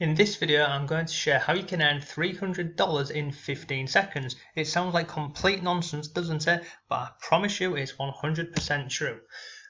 In this video, I'm going to share how you can earn $300 in 15 seconds. It sounds like complete nonsense, doesn't it? But I promise you it's 100% true.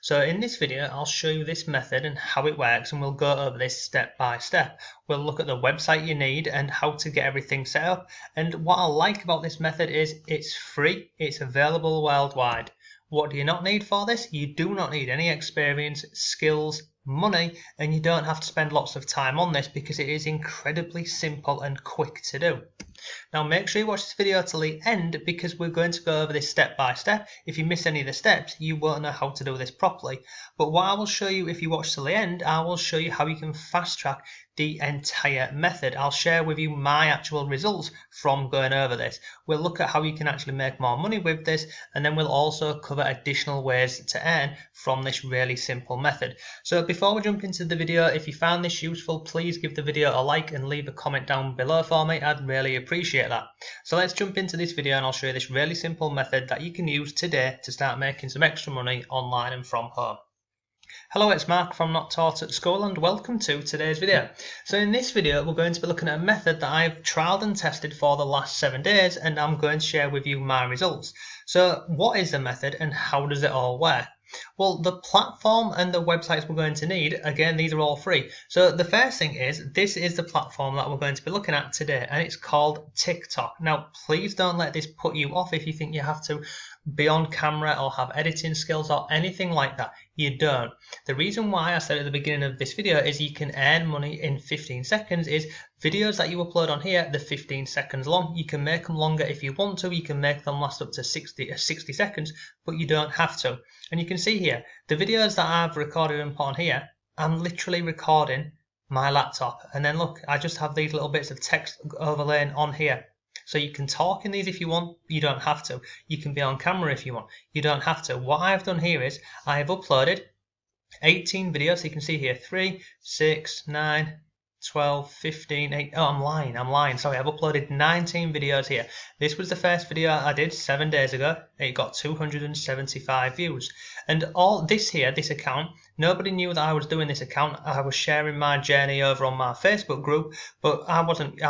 So in this video, I'll show you this method and how it works, and we'll go over this step by step. We'll look at the website you need and how to get everything set up. And what I like about this method is it's free, it's available worldwide. What do you not need for this? You do not need any experience, skills, money, and you don't have to spend lots of time on this because it is incredibly simple and quick to do. Now make sure you watch this video till the end because we're going to go over this step by step. If you miss any of the steps, you won't know how to do this properly. But what I will show you if you watch till the end, I will show you how you can fast track the entire method. I'll share with you my actual results from going over this. We'll look at how you can actually make more money with this, and then we'll also cover additional ways to earn from this really simple method. So before we jump into the video, if you found this useful, please give the video a like and leave a comment down below for me. I'd really appreciate that. So let's jump into this video and I'll show you this really simple method that you can use today to start making some extra money online and from home. Hello, it's Mark from Not Taught at School and welcome to today's video. So in this video we're going to be looking at a method that I've trialed and tested for the last 7 days, and I'm going to share with you my results. So what is the method and how does it all work? Well, the platform and the websites we're going to need, again, these are all free. So the first thing is, this is the platform that we're going to be looking at today, and it's called TikTok. Now, please don't let this put you off if you think you have to be on camera or have editing skills or anything like that. You don't. The reason why I said at the beginning of this video is you can earn money in 15 seconds is videos that you upload on here, they're 15 seconds long. You can make them longer if you want to. You can make them last up to 60 seconds, but you don't have to. And you can see here, the videos that I've recorded and put on here, I'm literally recording my laptop. And then look, I just have these little bits of text overlaying on here. So you can talk in these if you want, you don't have to. You can be on camera if you want, you don't have to. What I've done here is I have uploaded 18 videos. So you can see here 3, 6, 9, 12, 15, 8. Oh, I'm lying. Sorry, I've uploaded 19 videos here. This was the first video I did 7 days ago. It got 275 views. And all this here, this account, nobody knew that I was doing this account. I was sharing my journey over on my Facebook group, but I wasn't,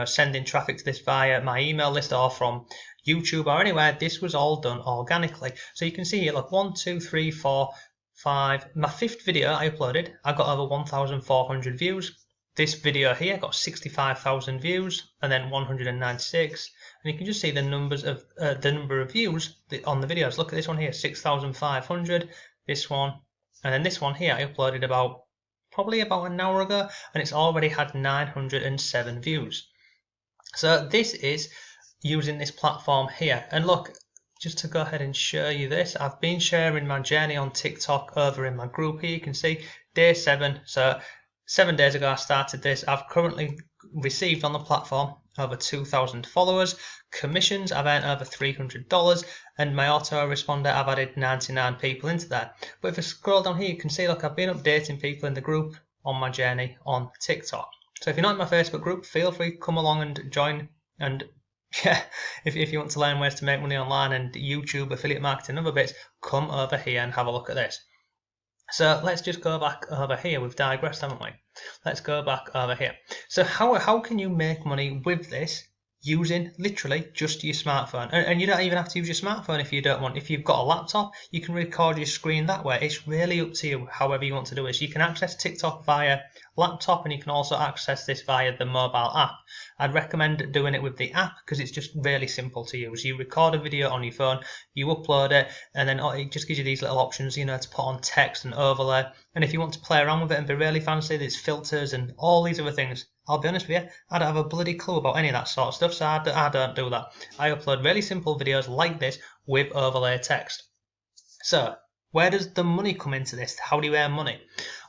sending traffic to this via my email list or from YouTube or anywhere. This was all done organically. So you can see here, look, 1, 2, 3, 4, 5. My 5th video I uploaded, I got over 1,400 views. This video here got 65,000 views and then 196, and you can just see the numbers of the number of views on the videos. Look at this one here, 6,500. This one, and then this one here I uploaded probably about an hour ago, and it's already had 907 views. So this is using this platform here. And look, just to go ahead and show you this, I've been sharing my journey on TikTok over in my group here. You can see day 7. So 7 days ago I started this. I've currently received on the platform over 2,000 followers. Commissions, I've earned over $300, and my autoresponder, I've added 99 people into that. But if I scroll down here, you can see, look, I've been updating people in the group on my journey on TikTok. So if you're not in my Facebook group, feel free to come along and join. And yeah, if you want to learn ways to make money online and YouTube, affiliate marketing, and other bits, come over here and have a look at this. So let's just go back over here. We've digressed, haven't we? Let's go back over here. So how can you make money with this using literally just your smartphone? And you don't even have to use your smartphone if you don't want. If you've got a laptop, you can record your screen that way. It's really up to you however you want to do it. So you can access TikTok via laptop, and you can also access this via the mobile app. I'd recommend doing it with the app because it's just really simple to use. You record a video on your phone, you upload it, and then it just gives you these little options, to put on text and overlay. And if you want to play around with it and be really fancy, there's filters and all these other things. I'll be honest with you, I don't have a bloody clue about any of that sort of stuff, so I don't do that. I upload really simple videos like this with overlay text. So where does the money come into this? How do you earn money?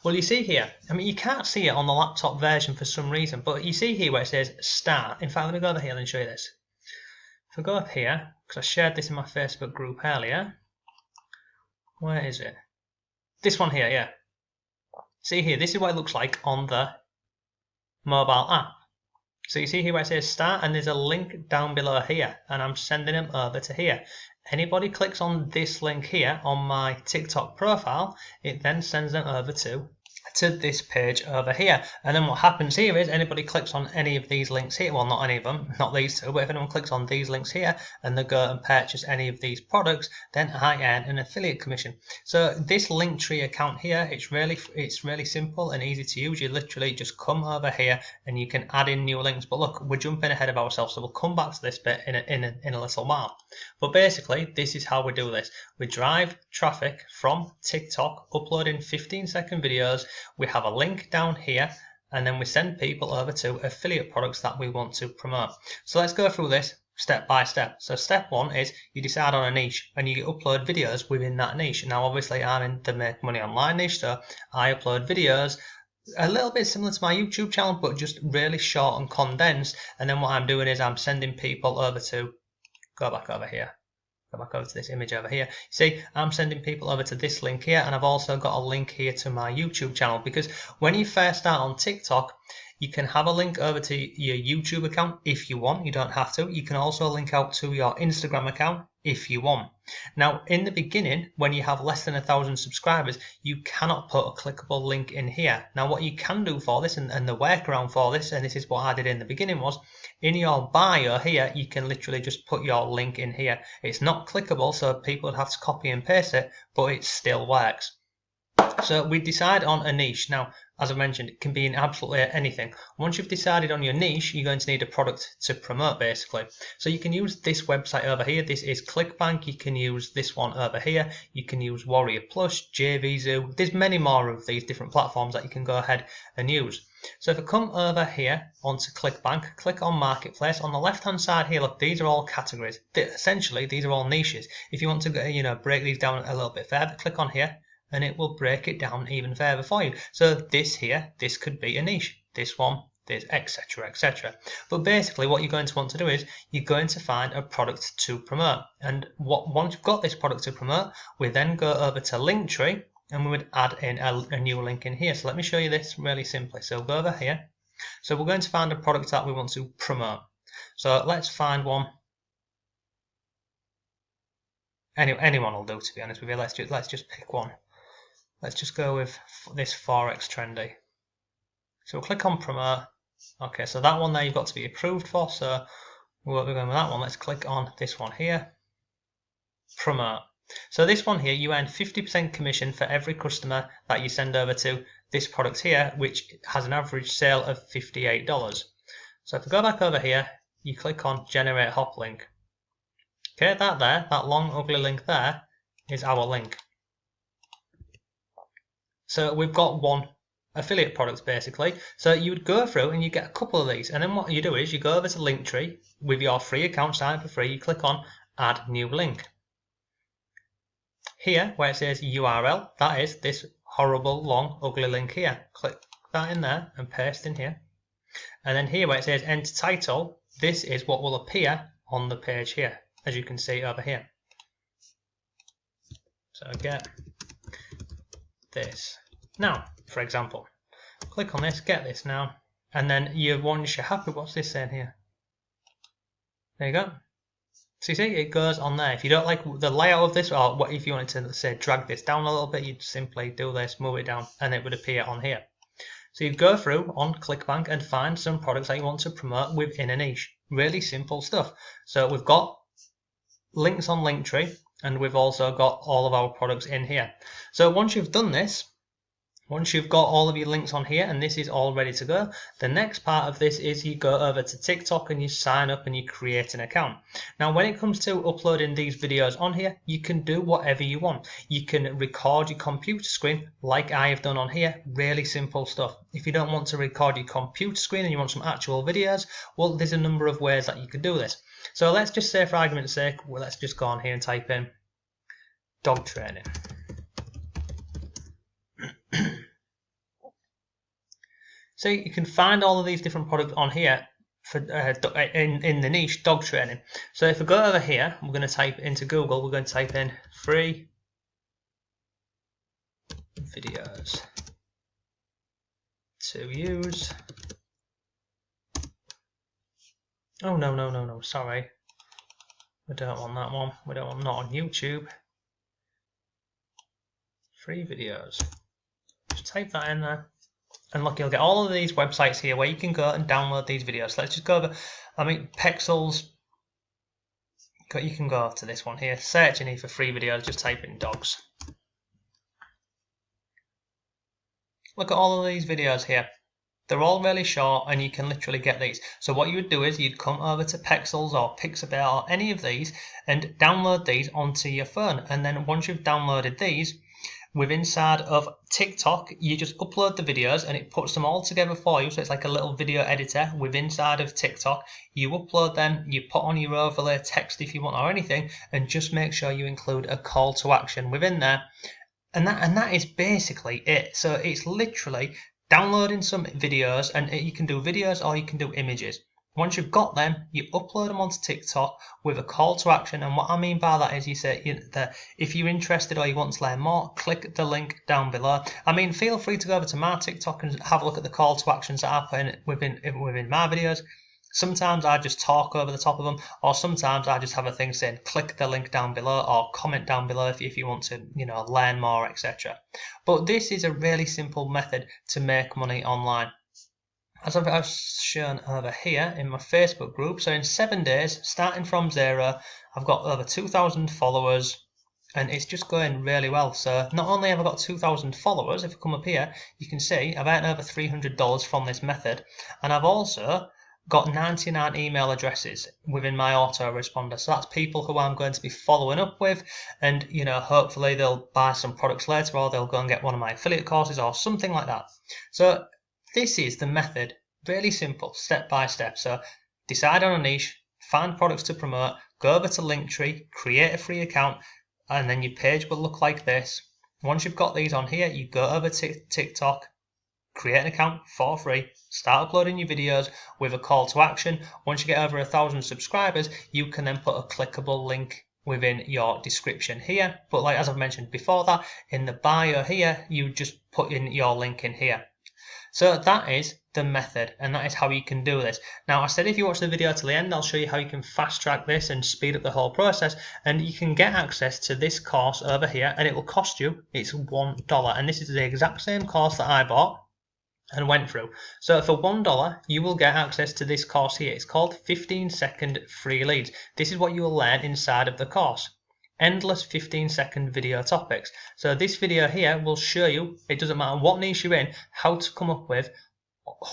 Well, you see here, you can't see it on the laptop version for some reason, but you see here where it says start. In fact, let me go over here and show you this. If I go up here, because I shared this in my Facebook group earlier, where is it? This one here, yeah. See here, this is what it looks like on the mobile app. So you see here where it says start, and there's a link down below here, and I'm sending them over to here. Anybody clicks on this link here on my TikTok profile, it then sends them over to to this page over here. And then what happens here is anybody clicks on any of these links here, well, not any of them, not these two, but if anyone clicks on these links here and they go and purchase any of these products, then I earn an affiliate commission. So this Linktree account here, it's really simple and easy to use. You literally just come over here and you can add in new links. But look, we're jumping ahead of ourselves, so we'll come back to this bit in a little while. But basically, this is how we do this. We drive traffic from TikTok, uploading 15-second videos. We have a link down here, and then we send people over to affiliate products that we want to promote. So let's go through this step by step. So step one is you decide on a niche and you upload videos within that niche. Now obviously I'm in the make money online niche, so I upload videos a little bit similar to my YouTube channel, but just really short and condensed. And then what I'm doing is I'm sending people over to, go back over to this image over here. See, I'm sending people over to this link here, and I've also got a link here to my YouTube channel, because when you first start on TikTok, you can have a link over to your YouTube account if you want. You don't have to. You can also link out to your Instagram account if you want. Now, in the beginning, when you have less than 1,000 subscribers, you cannot put a clickable link in here. Now, what you can do for this, and the workaround for this, and this is what I did in the beginning, was in your bio here, you can literally just put your link in here. It's not clickable, so people would have to copy and paste it, but it still works. So we decide on a niche. Now, as I mentioned, it can be in absolutely anything. Once you've decided on your niche, you're going to need a product to promote, basically. So you can use this website over here. This is ClickBank. You can use this one over here. You can use Warrior Plus, JVZoo. There's many more of these different platforms that you can go ahead and use. So if I come over here onto ClickBank, click on Marketplace. On the left-hand side here, look, these are all categories. Essentially, these are all niches. If you want to, break these down a little bit further, click on here, and it will break it down even further for you. So this here, this could be a niche. This one, this, etc., etc. But basically what you're going to want to do is you're going to find a product to promote. And once you've got this product to promote, we then go over to Linktree and we would add in a new link in here. So let me show you this really simply. So go over here. So we're going to find a product that we want to promote. So let's find one. Anyone will do, to be honest with you. Let's just pick one. Let's just go with this Forex trendy. So we'll click on promote. Okay, so that one there you've got to be approved for, so we won't be going with that one. Let's click on this one here, promote. So this one here, you earn 50% commission for every customer that you send over to this product here, which has an average sale of $58. So if we go back over here, you click on generate hop link. Okay, that long ugly link there is our link. So we've got one affiliate product basically. So you would go through and you get a couple of these, and then what you do is you go over to Linktree with your free account, sign up for free, you click on add new link. Here where it says URL, that is this horrible long ugly link here. Click that in there and paste in here. And then here where it says enter title, this is what will appear on the page here, as you can see over here. So get this. Now, for example, click on this, get this now, and then once you're happy, what's this saying here? There you go. So you see, it goes on there. If you don't like the layout of this, or what if you wanted to say drag this down a little bit, you'd simply do this, move it down, and it would appear on here. So you go through on ClickBank and find some products that you want to promote within a niche. Really simple stuff. So we've got links on Linktree, and we've also got all of our products in here. So once you've done this, once you've got all of your links on here and this is all ready to go, the next part of this is you go over to TikTok and you sign up and you create an account. Now when it comes to uploading these videos on here, you can do whatever you want. You can record your computer screen like I have done on here, really simple stuff. If you don't want to record your computer screen and you want some actual videos, well, there's a number of ways that you can do this. So let's just say, for argument's sake, well, let's just go on here and type in dog training. So you can find all of these different products on here for in the niche dog training. So if we go over here, we're going to type into Google, we're going to type in free videos to use. Oh no, sorry. We don't want that one. We don't want, not on YouTube. Free videos. Just type that in there. And look, you'll get all of these websites here where you can go and download these videos. Let's just go over, Pexels. You can go to this one here, searching here for free videos, just type in dogs. Look at all of these videos here. They're all really short and you can literally get these. So what you would do is you'd come over to Pexels or Pixabay or any of these and download these onto your phone. And then once you've downloaded these, inside of TikTok, you just upload the videos and it puts them all together for you. So it's like a little video editor inside of TikTok. You upload them, you put on your overlay text if you want or anything, and just make sure you include a call to action within there. And that is basically it. So it's literally downloading some videos, and you can do videos or you can do images. Once you've got them, you upload them onto TikTok with a call to action. And what I mean by that is you say that if you're interested or you want to learn more, click the link down below. Feel free to go over to my TikTok and have a look at the call to actions that I put in within my videos. Sometimes I just talk over the top of them, or sometimes I just have a thing saying click the link down below or comment down below if you want to learn more, etc. But this is a really simple method to make money online. As I've shown over here in my Facebook group, so in 7 days, starting from 0, I've got over 2,000 followers, and it's just going really well. So not only have I got 2,000 followers, if I come up here, you can see I've earned over $300 from this method, and I've also got 99 email addresses within my autoresponder. So that's people who I'm going to be following up with, and hopefully they'll buy some products later, or they'll go and get one of my affiliate courses or something like that. So this is the method, really simple, step by step. So decide on a niche, find products to promote, go over to Linktree, create a free account, and then your page will look like this. Once you've got these on here, you go over to TikTok, create an account for free, start uploading your videos with a call to action. Once you get over 1,000 subscribers, you can then put a clickable link within your description here. But as I've mentioned before that, in the bio here, you just put in your link in here. So that is the method, and that is how you can do this. Now, I said if you watch the video to the end, I'll show you how you can fast track this and speed up the whole process, and you can get access to this course over here, and it will cost you, it's $1, and this is the exact same course that I bought and went through. So for $1, you will get access to this course here. It's called 15-second free leads. This is what you will learn inside of the course. Endless 15-second video topics. So this video here will show you, it doesn't matter what niche you're in, how to come up with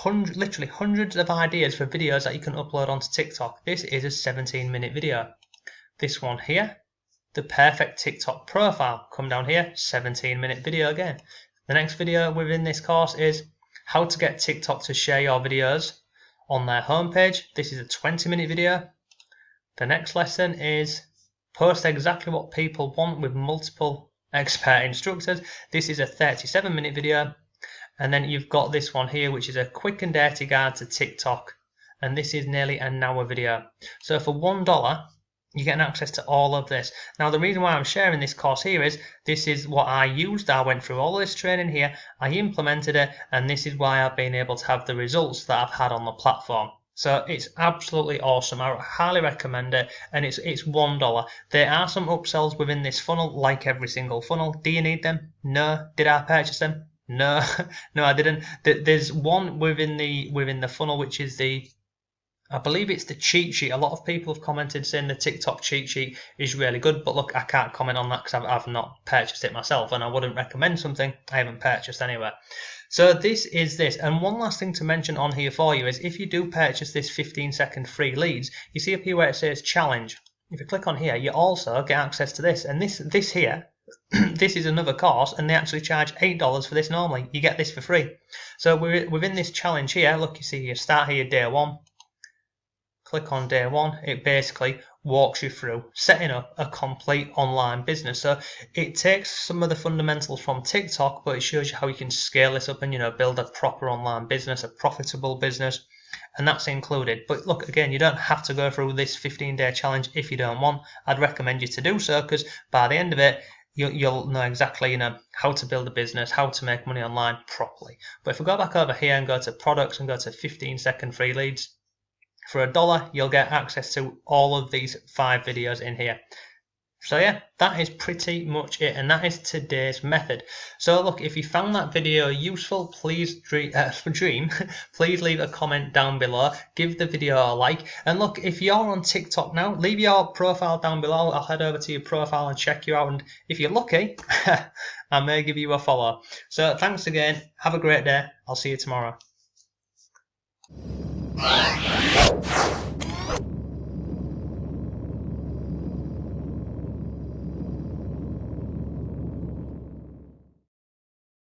literally hundreds of ideas for videos that you can upload onto TikTok. This is a 17-minute video. This one here, the perfect TikTok profile. Come down here, 17-minute video again. The next video within this course is how to get TikTok to share your videos on their homepage. This is a 20-minute video. The next lesson is post exactly what people want with multiple expert instructors. This is a 37-minute video. And then you've got this one here, which is a quick and dirty guide to TikTok. And this is nearly an hour video. So for $1, you're getting access to all of this. Now, the reason why I'm sharing this course here is this is what I used. I went through all this training here. I implemented it. And this is why I've been able to have the results that I've had on the platform. So it's absolutely awesome. I highly recommend it, and it's $1. There are some upsells within this funnel, like every single funnel. Do you need them? No. Did I purchase them? No, no, I didn't. There's one within the funnel, which is I believe it's the cheat sheet. A lot of people have commented saying the TikTok cheat sheet is really good, but look, I can't comment on that because I've not purchased it myself, and I wouldn't recommend something I haven't purchased anyway. So this is this. And one last thing to mention on here for you is if you do purchase this 15-second free leads, you see up here where it says challenge. If you click on here, you also get access to this. And this here, this is another course, and they actually charge $8 for this normally. You get this for free. So we're within this challenge here. Look, you see you start here day 1. Click on day 1. It basically walks you through setting up a complete online business. So it takes some of the fundamentals from TikTok, but it shows you how you can scale this up and build a proper online business, a profitable business, and that's included. But look, again, you don't have to go through this 15-day challenge if you don't want. I'd recommend you to do so, because by the end of it, you'll know exactly how to build a business, how to make money online properly. But if we go back over here and go to products and go to 15-second free leads, for $1, you'll get access to all of these 5 videos in here. So yeah, that is pretty much it, and that is today's method. So look, if you found that video useful, please please leave a comment down below, give the video a like, and look, if you're on TikTok now, leave your profile down below. I'll head over to your profile and check you out, and if you're lucky, I may give you a follow. So thanks again, have a great day, I'll see you tomorrow.